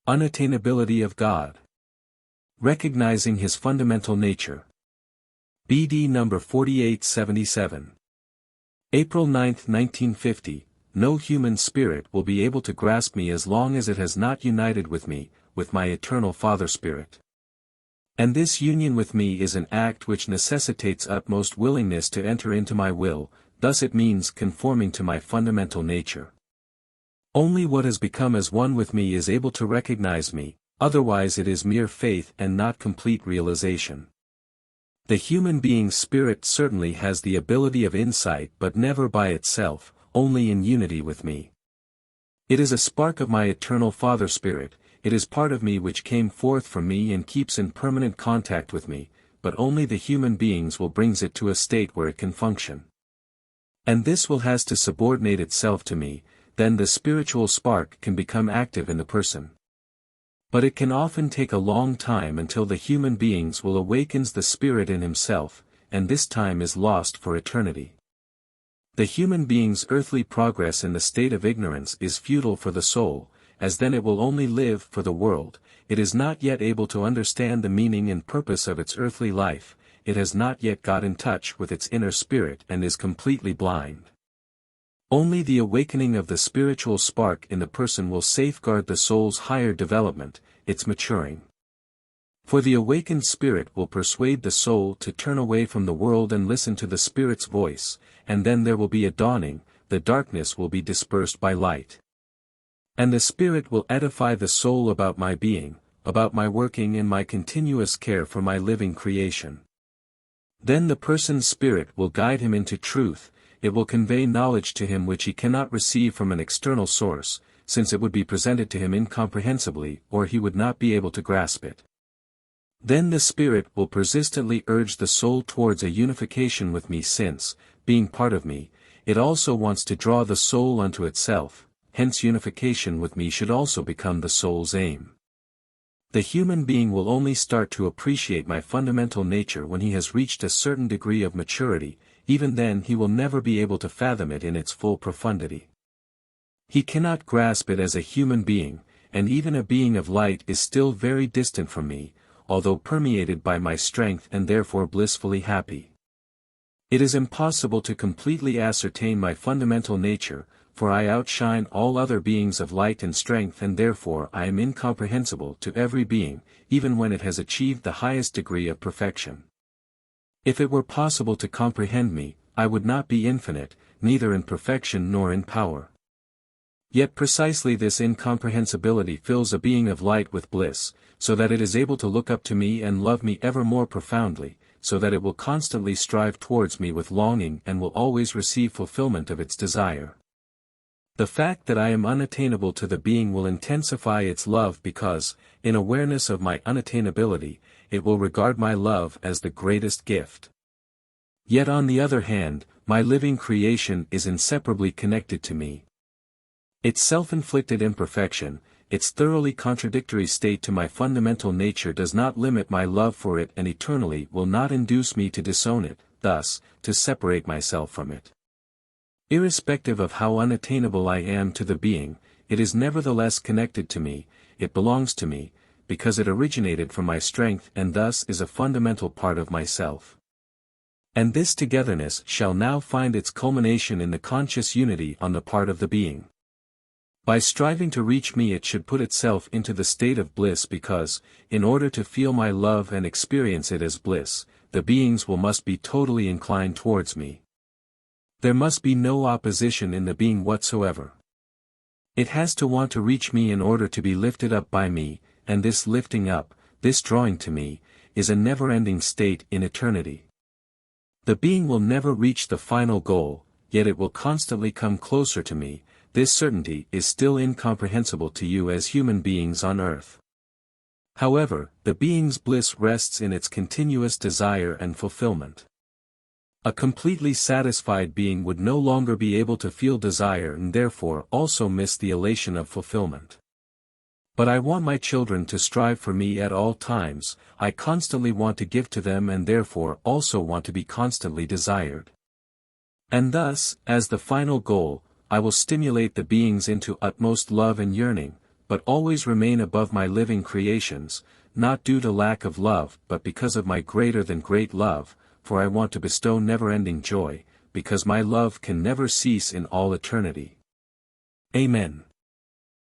Unattainability of God. Recognizing His fundamental nature. BD number 4877. April 9, 1950, no human spirit will be able to grasp me as long as it has not united with me, with my eternal Father Spirit. And this union with me is an act which necessitates utmost willingness to enter into my will, thus it means conforming to my fundamental nature. Only what has become as one with me is able to recognize me, otherwise it is mere faith and not complete realization. The human being's spirit certainly has the ability of insight but never by itself, only in unity with me. It is a spark of my eternal Father Spirit, it is part of me which came forth from me and keeps in permanent contact with me, but only the human beings will brings it to a state where it can function. And this will has to subordinate itself to me, then the spiritual spark can become active in the person. But it can often take a long time until the human beings will awakens the spirit in himself, and this time is lost for eternity. The human being's earthly progress in the state of ignorance is futile for the soul, as then it will only live for the world, it is not yet able to understand the meaning and purpose of its earthly life, it has not yet got in touch with its inner spirit and is completely blind. Only the awakening of the spiritual spark in the person will safeguard the soul's higher development, its maturing. For the awakened spirit will persuade the soul to turn away from the world and listen to the Spirit's voice, and then there will be a dawning, the darkness will be dispersed by light. And the Spirit will edify the soul about my being, about my working and my continuous care for my living creation. Then the person's spirit will guide him into truth, it will convey knowledge to him which he cannot receive from an external source, since it would be presented to him incomprehensibly or he would not be able to grasp it. Then the Spirit will persistently urge the soul towards a unification with me since, being part of me, it also wants to draw the soul unto itself, hence unification with me should also become the soul's aim. The human being will only start to appreciate my fundamental nature when he has reached a certain degree of maturity, even then he will never be able to fathom it in its full profundity. He cannot grasp it as a human being, and even a being of light is still very distant from me, although permeated by my strength and therefore blissfully happy. It is impossible to completely ascertain my fundamental nature, for I outshine all other beings of light and strength and therefore I am incomprehensible to every being, even when it has achieved the highest degree of perfection. If it were possible to comprehend me, I would not be infinite, neither in perfection nor in power. Yet precisely this incomprehensibility fills a being of light with bliss, so that it is able to look up to me and love me ever more profoundly, so that it will constantly strive towards me with longing and will always receive fulfillment of its desire. The fact that I am unattainable to the being will intensify its love because, in awareness of my unattainability, it will regard my love as the greatest gift. Yet on the other hand, my living creation is inseparably connected to me. Its self-inflicted imperfection, its thoroughly contradictory state to my fundamental nature does not limit my love for it and eternally will not induce me to disown it, thus, to separate myself from it. Irrespective of how unattainable I am to the being, it is nevertheless connected to me, it belongs to me, because it originated from my strength and thus is a fundamental part of myself. And this togetherness shall now find its culmination in the conscious unity on the part of the being. By striving to reach me it should put itself into the state of bliss because, in order to feel my love and experience it as bliss, the beings must be totally inclined towards me. There must be no opposition in the being whatsoever. It has to want to reach me in order to be lifted up by me, and this lifting up, this drawing to me, is a never-ending state in eternity. The being will never reach the final goal, yet it will constantly come closer to me. This certainty is still incomprehensible to you as human beings on earth. However, the being's bliss rests in its continuous desire and fulfillment. A completely satisfied being would no longer be able to feel desire and therefore also miss the elation of fulfillment. But I want my children to strive for me at all times, I constantly want to give to them and therefore also want to be constantly desired. And thus, as the final goal, I will stimulate the beings into utmost love and yearning, but always remain above my living creations, not due to lack of love but because of my greater than great love, for I want to bestow never-ending joy, because my love can never cease in all eternity. Amen.